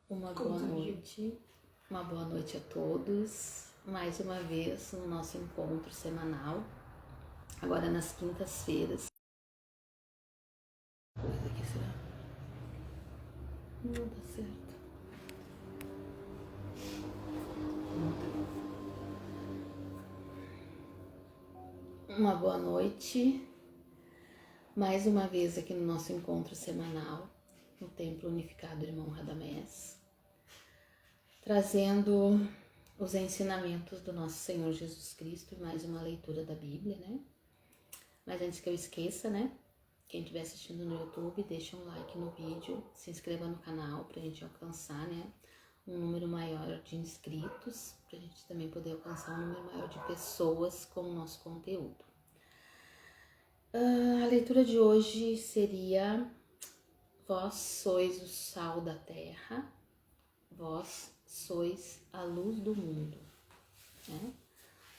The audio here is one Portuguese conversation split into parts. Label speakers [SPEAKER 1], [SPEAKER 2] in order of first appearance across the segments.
[SPEAKER 1] Uma boa noite a todos, mais uma vez no nosso encontro semanal, agora nas quintas-feiras. Aqui será? Não tá certo. Uma boa noite, mais uma vez aqui no nosso encontro semanal, no Templo Unificado Irmão Radamés, trazendo os ensinamentos do nosso Senhor Jesus Cristo e mais uma leitura da Bíblia, né? Mas antes que eu esqueça, né? Quem estiver assistindo no YouTube, deixa um like no vídeo, se inscreva no canal pra gente alcançar, né? Um número maior de inscritos, pra gente também poder alcançar um número maior de pessoas com o nosso conteúdo. A leitura de hoje seria: vós sois o sal da terra, vós sois a luz do mundo, né?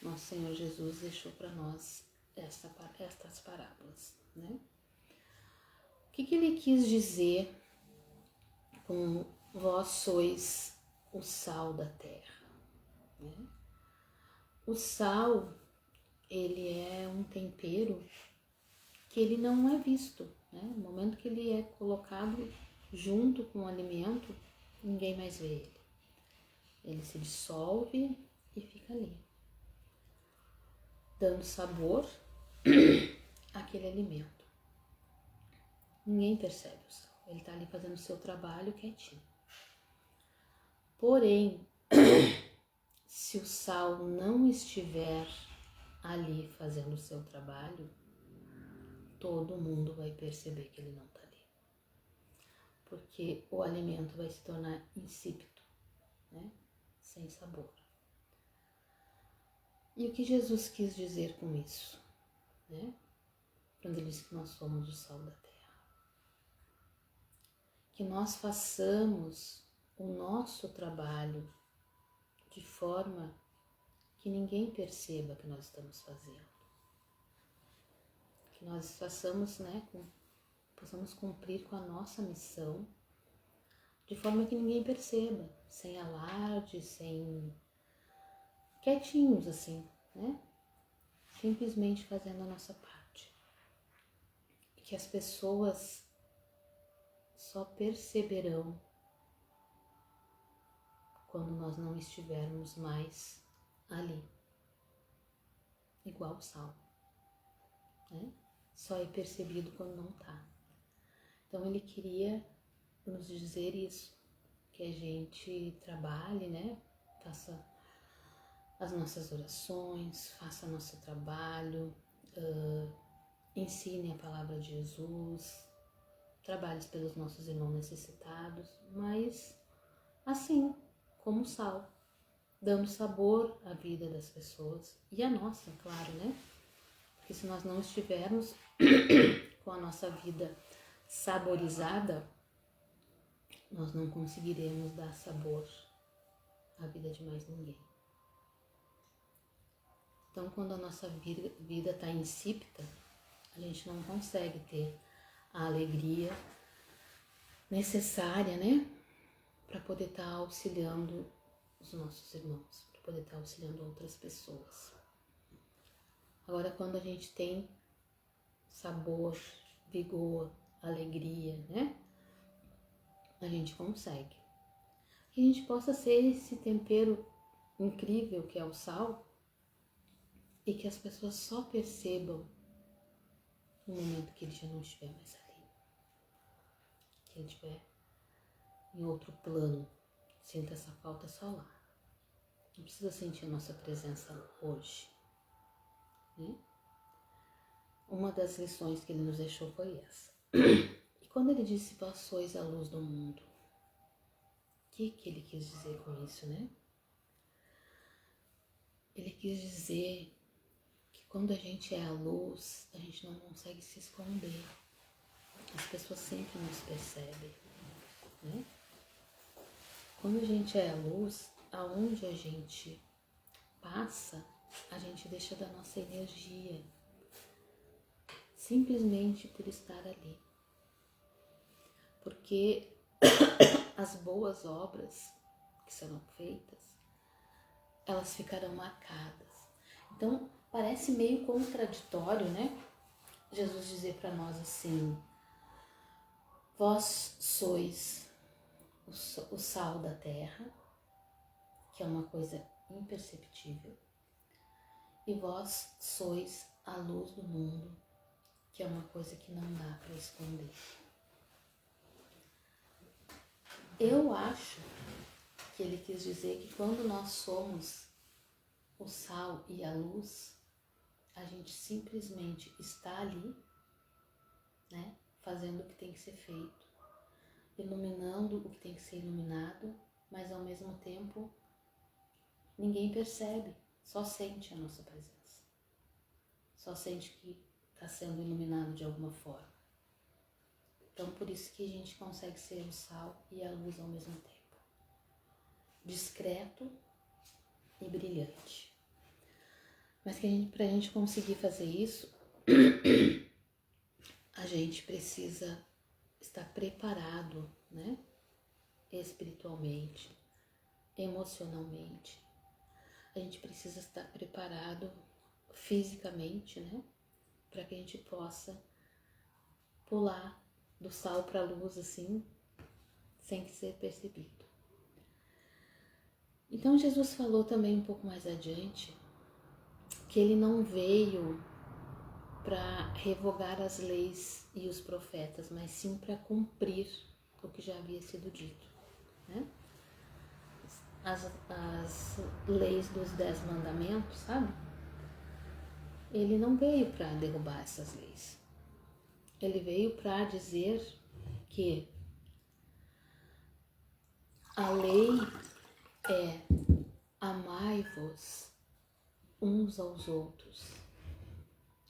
[SPEAKER 1] Nosso Senhor Jesus deixou para nós estas parábolas, né? O que ele quis dizer com vós sois o sal da terra, né? O sal, ele é um tempero que ele não é visto, né? No momento que ele é colocado junto com o alimento, ninguém mais vê ele. Ele se dissolve e fica ali, dando sabor àquele alimento. Ninguém percebe o sal, ele está ali fazendo o seu trabalho quietinho. Porém, se o sal não estiver ali fazendo o seu trabalho, todo mundo vai perceber que ele não está ali. Porque o alimento vai se tornar insípido, né? Sem sabor. E o que Jesus quis dizer com isso, né? Quando ele disse que nós somos o sal da terra. Que nós façamos o nosso trabalho de forma que ninguém perceba que nós estamos fazendo. Que nós façamos, né, possamos cumprir com a nossa missão de forma que ninguém perceba, sem alarde, sem quietinhos assim, né? Simplesmente fazendo a nossa parte. E que as pessoas só perceberão quando nós não estivermos mais ali, igual o sal, né? Só é percebido quando não tá. Então ele queria nos dizer isso, que a gente trabalhe, né? Faça as nossas orações, faça nosso trabalho, ensine a palavra de Jesus, trabalhe pelos nossos irmãos necessitados, mas assim, como sal, dando sabor à vida das pessoas e à nossa, claro, né? Porque se nós não estivermos com a nossa vida saborizada, nós não conseguiremos dar sabor à vida de mais ninguém. Então, quando a nossa vida está insípida, a gente não consegue ter a alegria necessária, né? Para poder estar auxiliando os nossos irmãos, para poder estar auxiliando outras pessoas. Agora, quando a gente tem sabor, vigor, alegria, né? A gente consegue. Que a gente possa ser esse tempero incrível que é o sal e que as pessoas só percebam no momento que ele já não estiver mais ali. Que ele estiver em outro plano. Sinta essa falta só lá. Não precisa sentir a nossa presença hoje, né? Uma das lições que ele nos deixou foi essa. E quando ele disse, vós sois a luz do mundo, o que ele quis dizer com isso, né? Ele quis dizer que quando a gente é a luz, a gente não consegue se esconder. As pessoas sempre nos percebem, né? Quando a gente é a luz, aonde a gente passa, a gente deixa da nossa energia, simplesmente por estar ali. Porque as boas obras que serão feitas, elas ficarão marcadas. Então, parece meio contraditório, né? Jesus dizer para nós assim: vós sois o sal da terra, que é uma coisa imperceptível, e vós sois a luz do mundo, que é uma coisa que não dá para esconder. Eu acho que ele quis dizer que quando nós somos o sal e a luz, a gente simplesmente está ali, né, fazendo o que tem que ser feito, iluminando o que tem que ser iluminado, mas ao mesmo tempo ninguém percebe, só sente a nossa presença, só sente que está sendo iluminado de alguma forma. Então, por isso que a gente consegue ser o sal e a luz ao mesmo tempo, discreto e brilhante. Mas para a gente conseguir fazer isso, a gente precisa estar preparado, né? Espiritualmente, emocionalmente. A gente precisa estar preparado fisicamente, né? Para que a gente possa pular do sal para a luz assim, sem ser percebido. Então Jesus falou também um pouco mais adiante que ele não veio para revogar as leis e os profetas, mas sim para cumprir o que já havia sido dito, né? As leis dos 10 mandamentos, sabe? Ele não veio para derrubar essas leis. Ele veio para dizer que a lei é amai-vos uns aos outros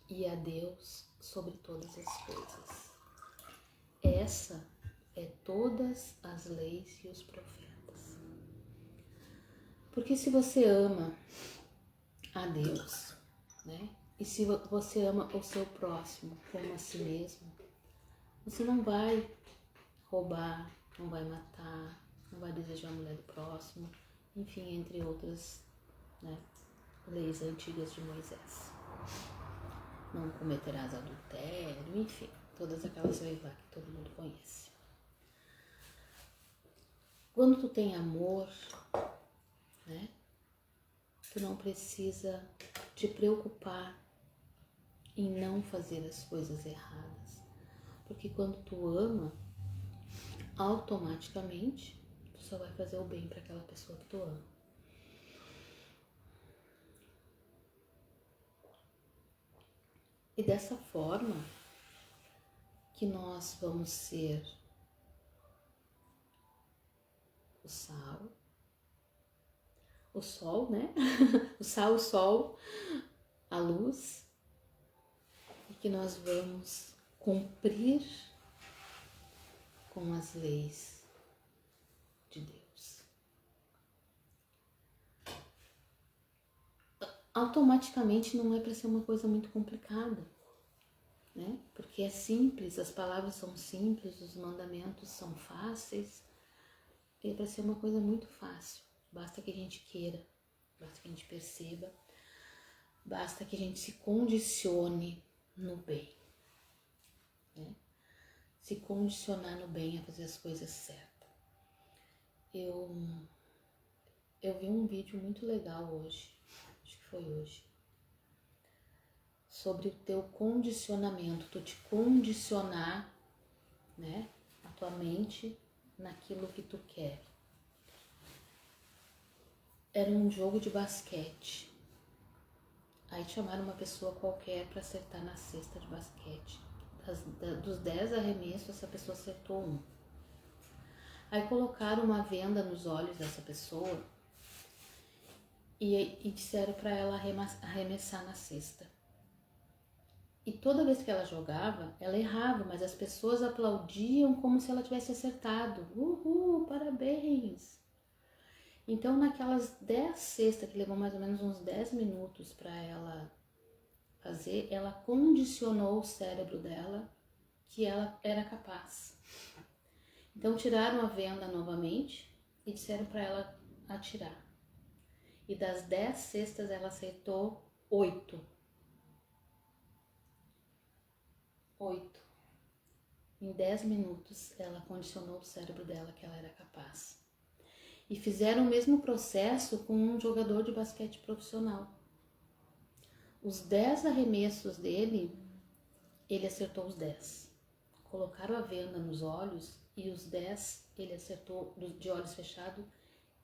[SPEAKER 1] e a Deus sobre todas as coisas. Essa é todas as leis e os profetas. Porque se você ama a Deus, né? E se você ama o seu próximo como a si mesmo, você não vai roubar, não vai matar, não vai desejar a mulher do próximo, enfim, entre outras, né, leis antigas de Moisés. Não cometerás adultério, enfim, todas aquelas leis lá que todo mundo conhece. Quando tu tem amor, né, tu não precisa te preocupar em não fazer as coisas erradas, porque quando tu ama, automaticamente tu só vai fazer o bem para aquela pessoa que tu ama. E dessa forma que nós vamos ser o sal, o sol, né? O sal, o sol, a luz, e que nós vamos cumprir com as leis de Deus. Automaticamente não é para ser uma coisa muito complicada, né? Porque é simples, as palavras são simples, os mandamentos são fáceis, é para ser uma coisa muito fácil. Basta que a gente queira, basta que a gente perceba, basta que a gente se condicione no bem, né? Se condicionar no bem a fazer as coisas certas. Eu vi um vídeo muito legal hoje, acho que foi hoje, sobre o teu condicionamento, tu te condicionar, né, a tua mente naquilo que tu quer. Era um jogo de basquete. Aí chamaram uma pessoa qualquer para acertar na cesta de basquete. Dos 10 arremessos, essa pessoa acertou um. Aí colocaram uma venda nos olhos dessa pessoa e disseram para ela arremessar na cesta. E toda vez que ela jogava, ela errava, mas as pessoas aplaudiam como se ela tivesse acertado. Uhul, parabéns! Então, naquelas 10 cestas, que levou mais ou menos uns 10 minutos para ela fazer, ela condicionou o cérebro dela que ela era capaz. Então tiraram a venda novamente e disseram para ela atirar. E das 10 cestas ela acertou 8. 8. Em 10 minutos ela condicionou o cérebro dela que ela era capaz. E fizeram o mesmo processo com um jogador de basquete profissional. Os 10 arremessos dele, ele acertou os 10. Colocaram a venda nos olhos e os 10 ele acertou, de olhos fechados,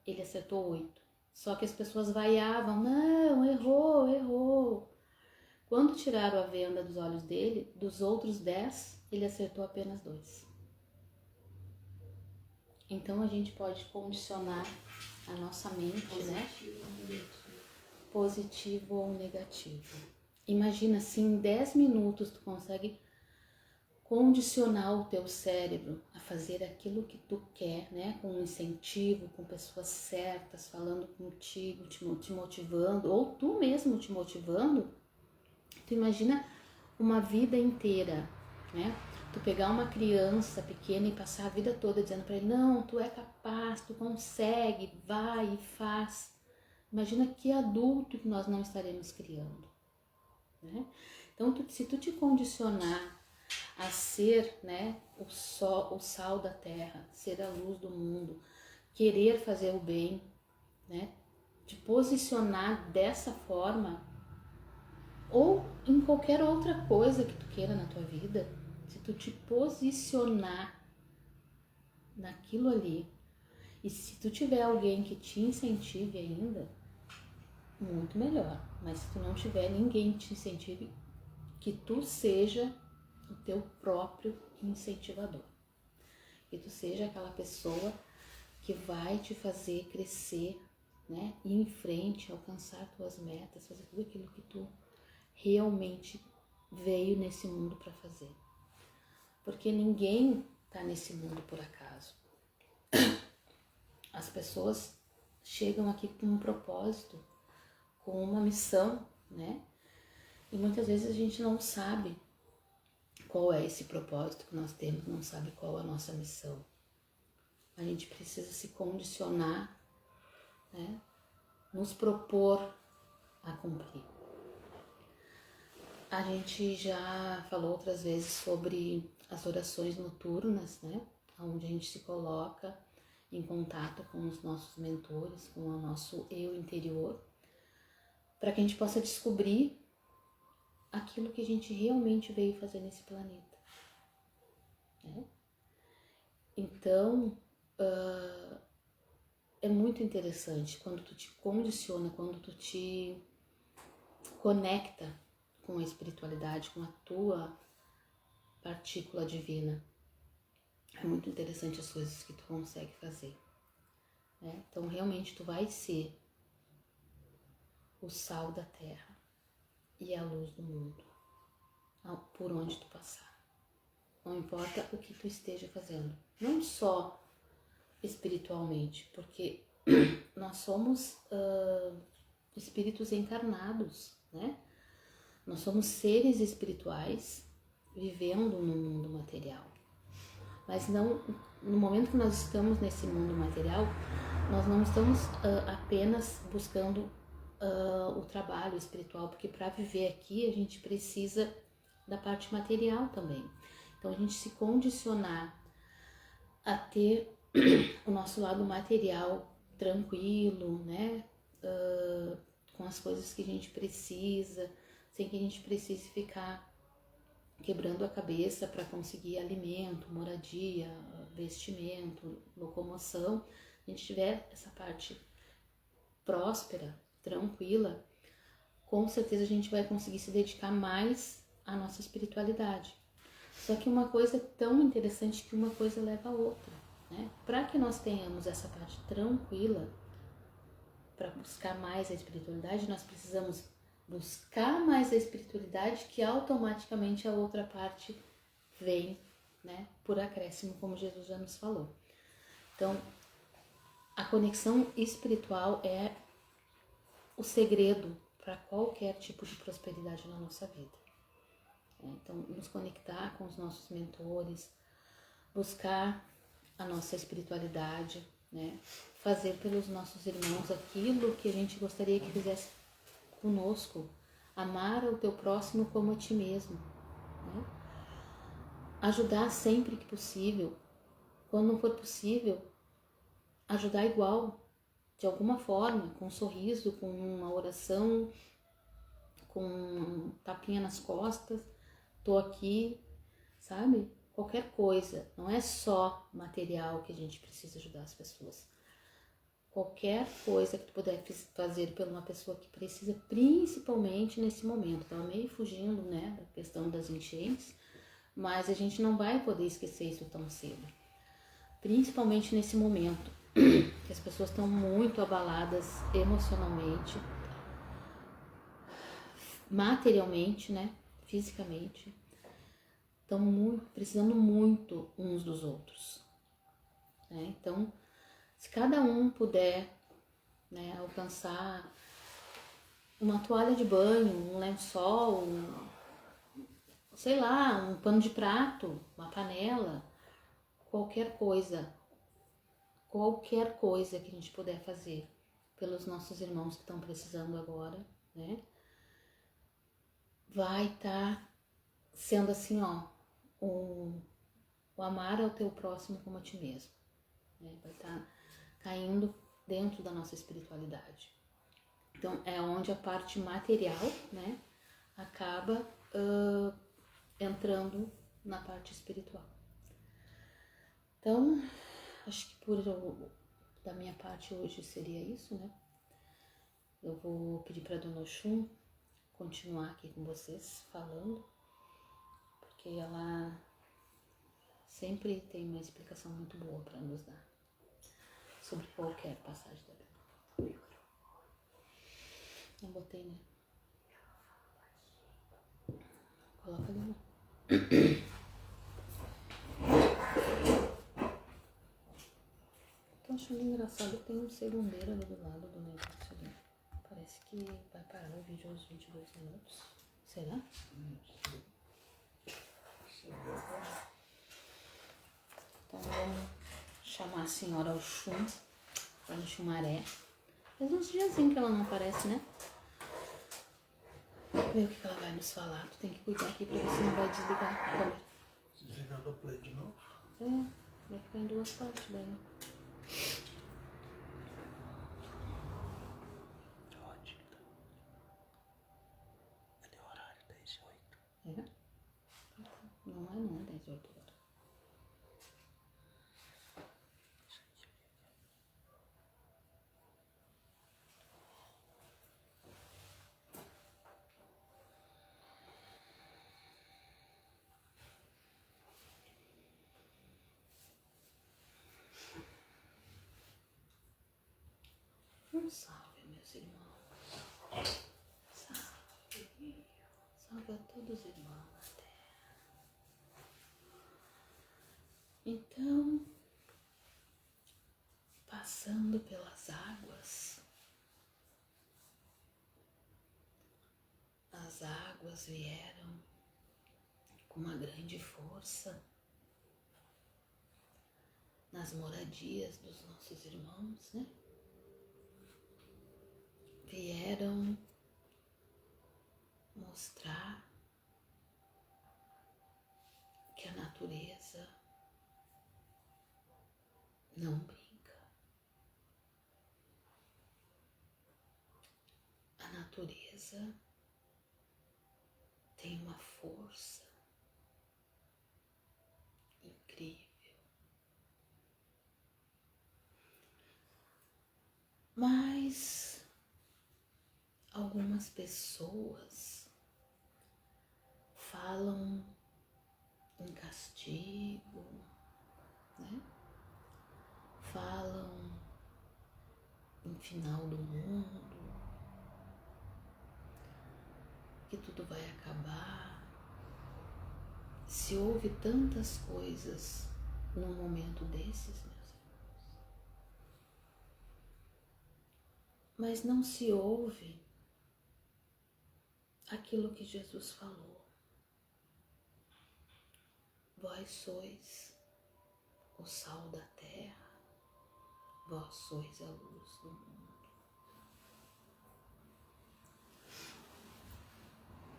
[SPEAKER 1] ele acertou 8. Só que as pessoas vaiavam, não, errou, errou. Quando tiraram a venda dos olhos dele, dos outros 10, ele acertou apenas 2. Então a gente pode condicionar a nossa mente, positivo ou negativo. Imagina se em 10 minutos tu consegue condicionar o teu cérebro a fazer aquilo que tu quer, né? Com um incentivo, com pessoas certas, falando contigo, te motivando, ou tu mesmo te motivando. Tu imagina uma vida inteira, né? Tu pegar uma criança pequena e passar a vida toda dizendo para ele, não, tu é capaz, tu consegue, vai e faz. Imagina que adulto que nós não estaremos criando, né? Então, se tu te condicionar a ser, né, o sal da terra, ser a luz do mundo, querer fazer o bem, né, te posicionar dessa forma, ou em qualquer outra coisa que tu queira na tua vida, se tu te posicionar naquilo ali, e se tu tiver alguém que te incentive ainda, muito melhor. Mas se tu não tiver ninguém que te incentive, que tu seja o teu próprio incentivador. Que tu seja aquela pessoa que vai te fazer crescer, né? Ir em frente, alcançar tuas metas, fazer tudo aquilo que tu realmente veio nesse mundo para fazer. Porque ninguém tá nesse mundo por acaso. As pessoas chegam aqui com um propósito, com uma missão, né? E muitas vezes a gente não sabe qual é esse propósito que nós temos, não sabe qual é a nossa missão. A gente precisa se condicionar, né? Nos propor a cumprir. A gente já falou outras vezes sobre as orações noturnas, né? Onde a gente se coloca em contato com os nossos mentores, com o nosso eu interior, para que a gente possa descobrir aquilo que a gente realmente veio fazer nesse planeta, né? Então, é muito interessante quando tu te condiciona, quando tu te conecta com a espiritualidade, com a tua partícula divina. É muito interessante as coisas que tu consegue fazer, né? Então, realmente, tu vai ser o sal da terra e a luz do mundo, por onde tu passar. Não importa o que tu esteja fazendo, não só espiritualmente, porque nós somos espíritos encarnados, né? Nós somos seres espirituais vivendo no mundo material. Mas não, no momento que nós estamos nesse mundo material, nós não estamos apenas buscando o trabalho espiritual, porque para viver aqui a gente precisa da parte material também. Então a gente se condicionar a ter o nosso lado material tranquilo, né? Com as coisas que a gente precisa, sem que a gente precise ficar quebrando a cabeça para conseguir alimento, moradia, vestimento, locomoção. A gente tiver essa parte próspera, tranquila, com certeza a gente vai conseguir se dedicar mais à nossa espiritualidade. Só que uma coisa é tão interessante que uma coisa leva a outra, né? Para que nós tenhamos essa parte tranquila, para buscar mais a espiritualidade, nós precisamos buscar mais a espiritualidade, que automaticamente a outra parte vem, né, por acréscimo, como Jesus já nos falou. Então, a conexão espiritual é o segredo para qualquer tipo de prosperidade na nossa vida. Então, nos conectar com os nossos mentores, buscar a nossa espiritualidade, né? Fazer pelos nossos irmãos aquilo que a gente gostaria que fizesse conosco. Amar o teu próximo como a ti mesmo, né? Ajudar sempre que possível. Quando não for possível, ajudar igual, de alguma forma, com um sorriso, com uma oração, com um tapinha nas costas, tô aqui, sabe? Qualquer coisa, não é só material que a gente precisa ajudar as pessoas. Qualquer coisa que tu puder fazer por uma pessoa que precisa, principalmente nesse momento. Estava meio fugindo, né, da questão das enchentes, mas a gente não vai poder esquecer isso tão cedo. Principalmente nesse momento, que as pessoas estão muito abaladas emocionalmente, materialmente, né, fisicamente. Estão precisando muito uns dos outros, né? Então, se cada um puder, né, alcançar uma toalha de banho, um lençol, sei lá, um pano de prato, uma panela, qualquer coisa que a gente puder fazer pelos nossos irmãos que estão precisando agora, né, vai estar sendo assim, ó, o amar ao teu próximo como a ti mesmo, né? Vai estar caindo dentro da nossa espiritualidade. Então, é onde a parte material, né, acaba entrando na parte espiritual. Então, acho que da minha parte hoje seria isso, né? Eu vou pedir para a Dona Oxum continuar aqui com vocês falando, porque ela sempre tem uma explicação muito boa para nos dar sobre qualquer passagem da Bíblia. Não botei, né? Coloca ali, não. Tô achando engraçado que tem um segundeiro ali do lado do negócio ali. Parece que vai parar o vídeo aos 22 minutos. Será? Então vamos chamar a senhora Oxum, Dona Xumaré. Faz uns diazinhos que ela não aparece, né? Ver o que ela vai nos falar. Tu tem que cuidar aqui pra ver se não vai desligar a câmera.
[SPEAKER 2] Desligando o play de novo?
[SPEAKER 1] Vai ficar em duas partes daí.
[SPEAKER 2] Ótimo. Cadê o horário? 10h08.
[SPEAKER 1] É? Não é 10 horas agora. Salve, meus irmãos. Salve. Salve a todos os irmãos da terra. Então, passando pelas águas, as águas vieram com uma grande força nas moradias dos nossos irmãos, né? Vieram mostrar que a natureza não brinca. A natureza tem uma força incrível. Mas algumas pessoas falam em castigo, né? Falam em final do mundo, que tudo vai acabar. Se ouve tantas coisas num momento desses, meus irmãos, mas não se ouve aquilo que Jesus falou. Vós sois o sal da terra, vós sois a luz do mundo.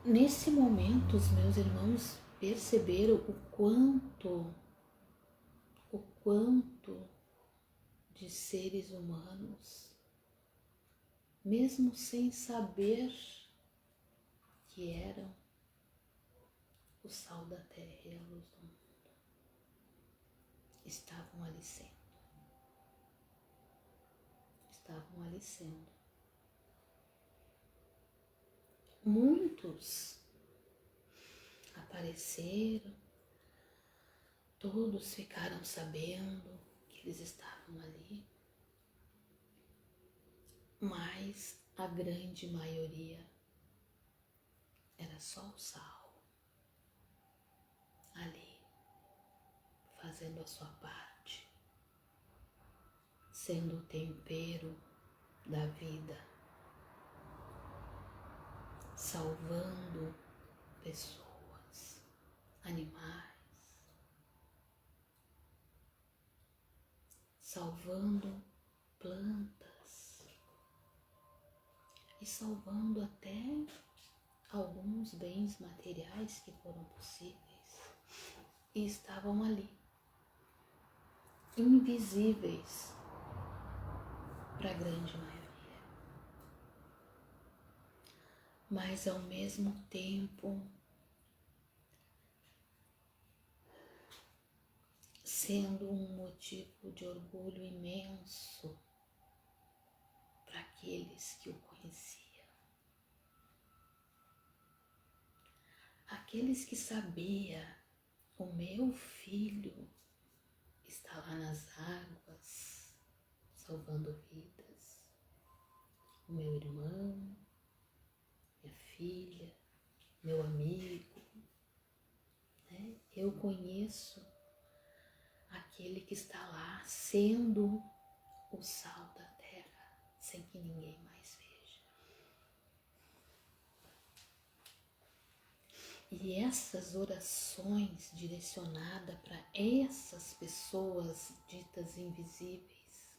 [SPEAKER 1] Nesse momento, os meus irmãos perceberam o quanto de seres humanos, mesmo sem saber que eram o sal da terra e a luz do mundo, estavam ali sendo. Muitos apareceram, todos ficaram sabendo que eles estavam ali, mas a grande maioria era só o sal ali, fazendo a sua parte, sendo o tempero da vida, salvando pessoas, animais, salvando plantas e salvando até alguns bens materiais que foram possíveis e estavam ali, invisíveis para a grande maioria. Mas ao mesmo tempo sendo um motivo de orgulho imenso para aqueles que o conheciam. Aqueles que sabiam, o meu filho está lá nas águas, salvando vidas. O meu irmão, minha filha, meu amigo, né? Eu conheço aquele que está lá sendo o sal da terra, sem que ninguém mais veja. E essas orações direcionadas para essas pessoas ditas invisíveis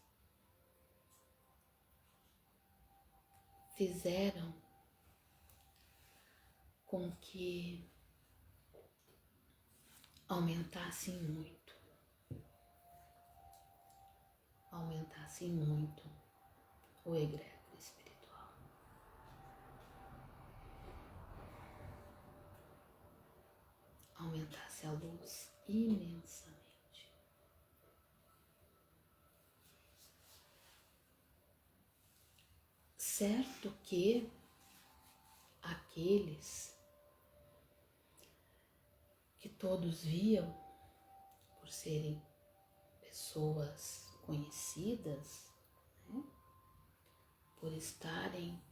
[SPEAKER 1] fizeram com que aumentassem muito o egrégor espiritual. Aumentasse a luz imensamente. Certo que aqueles que todos viam por serem pessoas conhecidas, né? Por estarem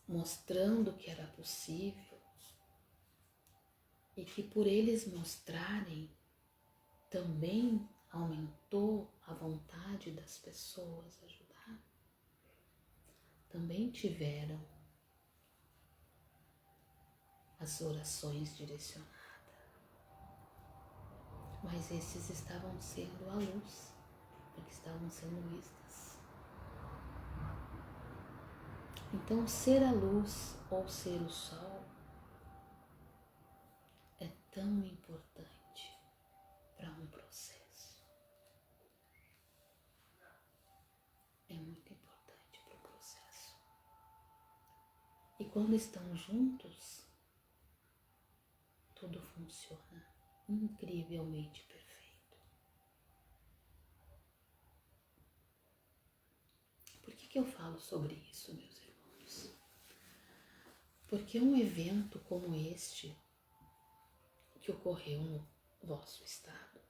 [SPEAKER 1] mostrando que era possível e que por eles mostrarem também aumentou a vontade das pessoas ajudar, também tiveram as orações direcionadas, mas esses estavam sendo a luz, porque estavam sendo vistas. Então, ser a luz ou ser o sol é tão importante para um processo. É muito importante para o processo. E quando estão juntos, tudo funciona incrivelmente perfeito. Por que eu falo sobre isso, meus irmãos? Porque um evento como este que ocorreu no vosso estado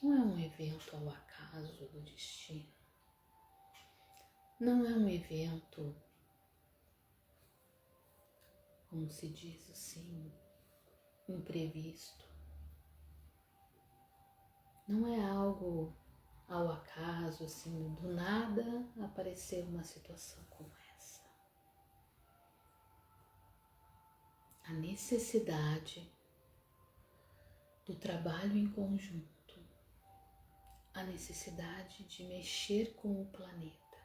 [SPEAKER 1] não é um evento ao acaso do destino. Não é um evento, como se diz assim, imprevisto. Não é algo ao acaso, assim, do nada apareceu uma situação como essa. A necessidade do trabalho em conjunto a necessidade de mexer com o planeta,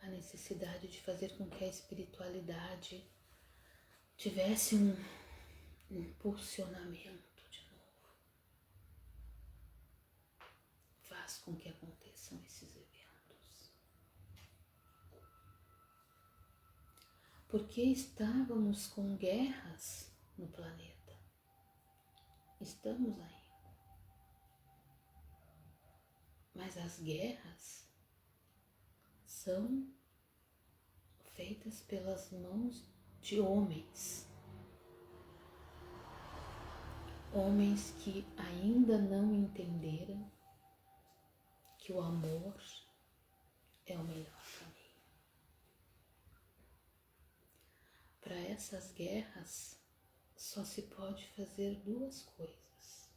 [SPEAKER 1] a necessidade de fazer com que a espiritualidade tivesse um impulsionamento de novo. Faz com que aconteçam esses eventos. Porque estávamos com guerras no planeta. Estamos ainda. Mas as guerras são feitas pelas mãos de homens. Homens que ainda não entenderam que o amor é o melhor caminho. Para essas guerras, só se pode fazer duas coisas.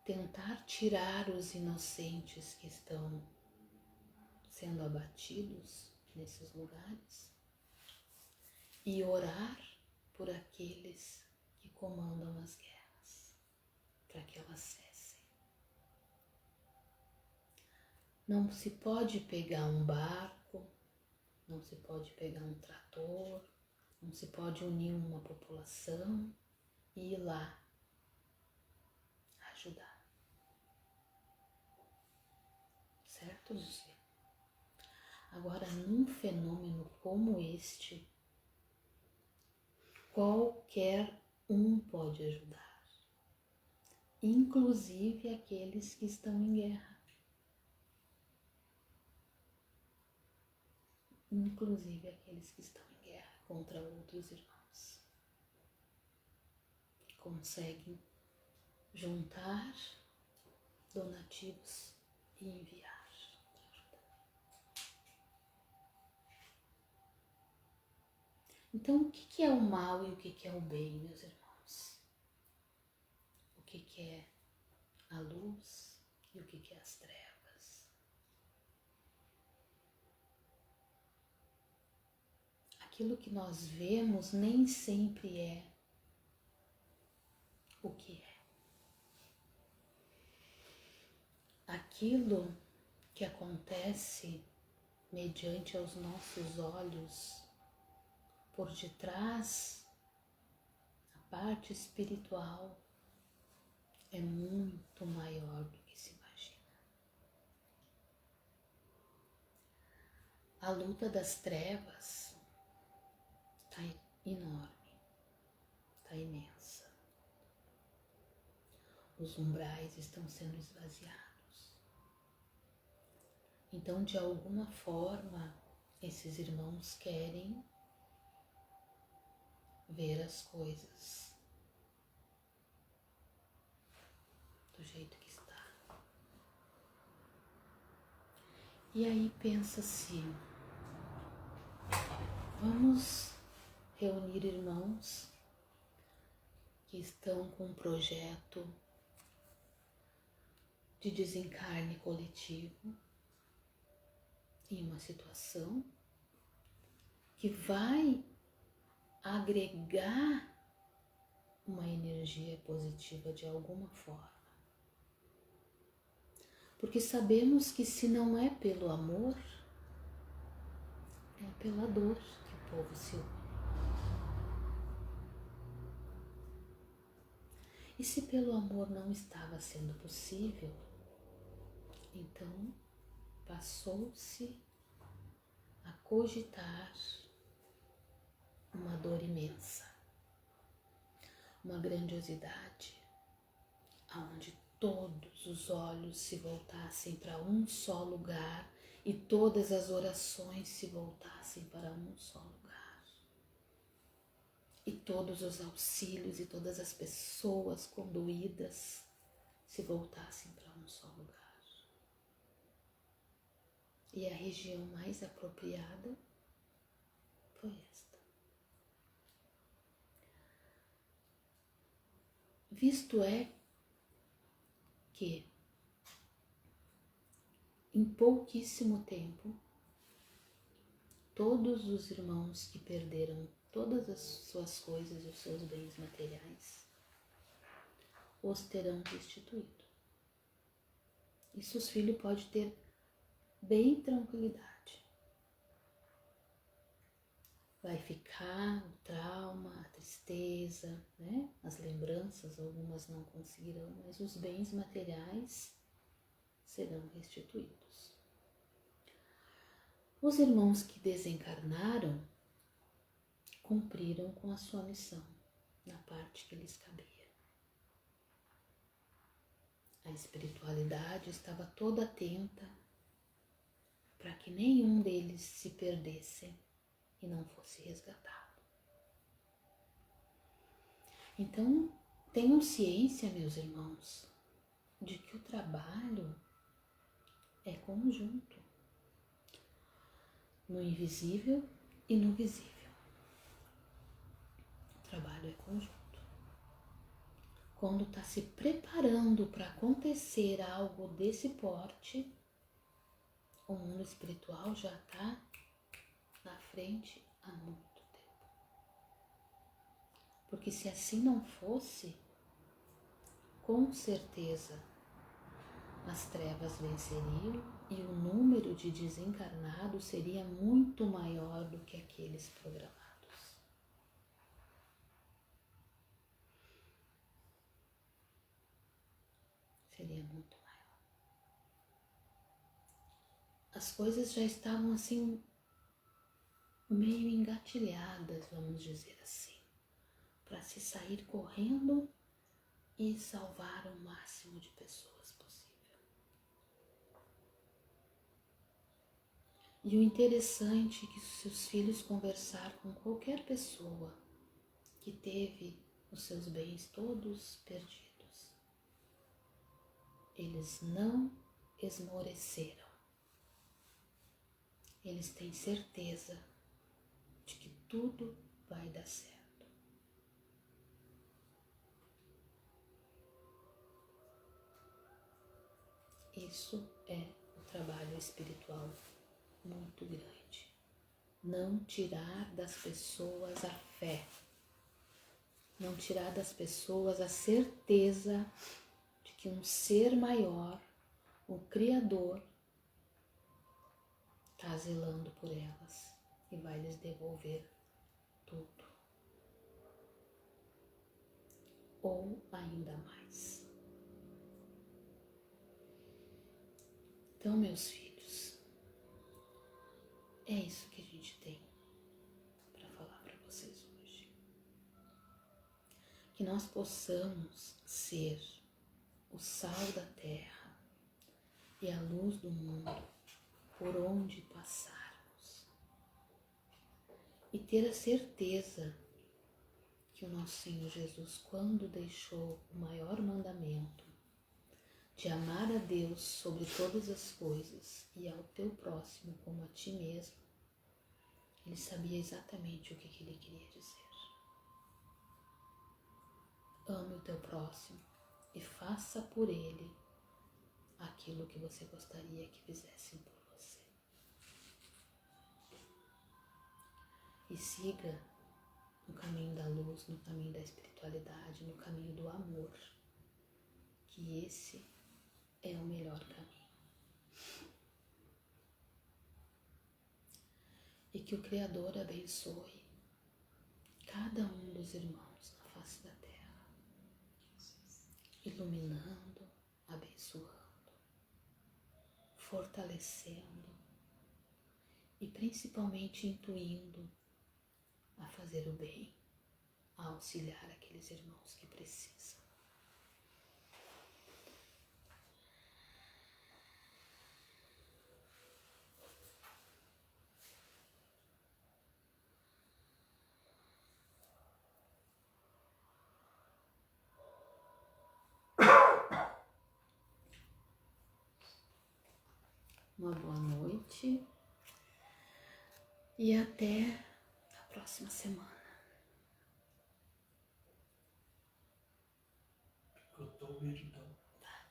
[SPEAKER 1] Tentar tirar os inocentes que estão sendo abatidos nesses lugares e orar por aqueles que comandam as guerras, para que elas cessem. Não se pode pegar um barco, não se pode pegar um trator, não se pode unir uma população e ir lá ajudar. Certo, meu filho? Agora, num fenômeno como este, qualquer um pode ajudar, inclusive aqueles que estão em guerra. Inclusive aqueles que estão em guerra contra outros irmãos. Conseguem juntar donativos e enviar para ajudar. Então, o que é o mal e o que é o bem, meus irmãos? O que é a luz e o que é as trevas? Aquilo que nós vemos nem sempre é o que é. Aquilo que acontece mediante aos nossos olhos, por detrás, a parte espiritual é muito maior do que se imagina. A luta das trevas está enorme, está imensa. Os umbrais estão sendo esvaziados. Então, de alguma forma, esses irmãos querem ver as coisas do jeito que está. E aí pensa-se, vamos reunir irmãos que estão com um projeto de desencarne coletivo em uma situação que vai agregar uma energia positiva de alguma forma. Porque sabemos que se não é pelo amor, é pela dor que o povo se une. E se pelo amor não estava sendo possível, então passou-se a cogitar uma dor imensa, uma grandiosidade, aonde todos os olhos se voltassem para um só lugar e todas as orações se voltassem para um só lugar. E todos os auxílios e todas as pessoas conduídas se voltassem para um só lugar. E a região mais apropriada foi esta. Visto é que em pouquíssimo tempo todos os irmãos que perderam todas as suas coisas e os seus bens materiais os terão restituído. Isso os filhos podem ter bem tranquilidade. Vai ficar o trauma, a tristeza, né? As lembranças, algumas não conseguirão, mas os bens materiais serão restituídos. Os irmãos que desencarnaram cumpriram com a sua missão na parte que lhes cabia. A espiritualidade estava toda atenta para que nenhum deles se perdesse e não fosse resgatado. Então, tenham ciência, meus irmãos, de que o trabalho é conjunto, no invisível e no visível. O trabalho é conjunto. Quando está se preparando para acontecer algo desse porte, o mundo espiritual já está na frente há muito tempo. Porque se assim não fosse, com certeza as trevas venceriam e o número de desencarnados seria muito maior do que aqueles programados. Seria muito maior. As coisas já estavam assim, meio engatilhadas, vamos dizer assim, para se sair correndo e salvar o máximo de pessoas possível. E o interessante é que se os filhos conversar com qualquer pessoa que teve os seus bens todos perdidos, eles não esmoreceram. Eles têm certeza de que tudo vai dar certo. Isso é o trabalho espiritual muito grande. Não tirar das pessoas a fé. Não tirar das pessoas a certeza de que um ser maior, o Criador, está zelando por elas e vai lhes devolver tudo. Ou ainda mais. Então, meus filhos, é isso que a gente tem para falar para vocês hoje. Que nós possamos ser o sal da terra e a luz do mundo por onde passarmos. E ter a certeza que o nosso Senhor Jesus, quando deixou o maior mandamento de amar a Deus sobre todas as coisas e ao teu próximo como a ti mesmo, ele sabia exatamente o que ele queria dizer. Ame o teu próximo e faça por ele aquilo que você gostaria que fizessem por você. E siga no caminho da luz, no caminho da espiritualidade, no caminho do amor, que esse é o melhor caminho. E que o Criador abençoe cada um dos irmãos na face da terra, iluminando, abençoando, fortalecendo e principalmente intuindo a fazer o bem, a auxiliar aqueles irmãos que precisam. Uma boa noite e até a próxima semana.
[SPEAKER 2] Cortou o vídeo então.
[SPEAKER 1] Tá.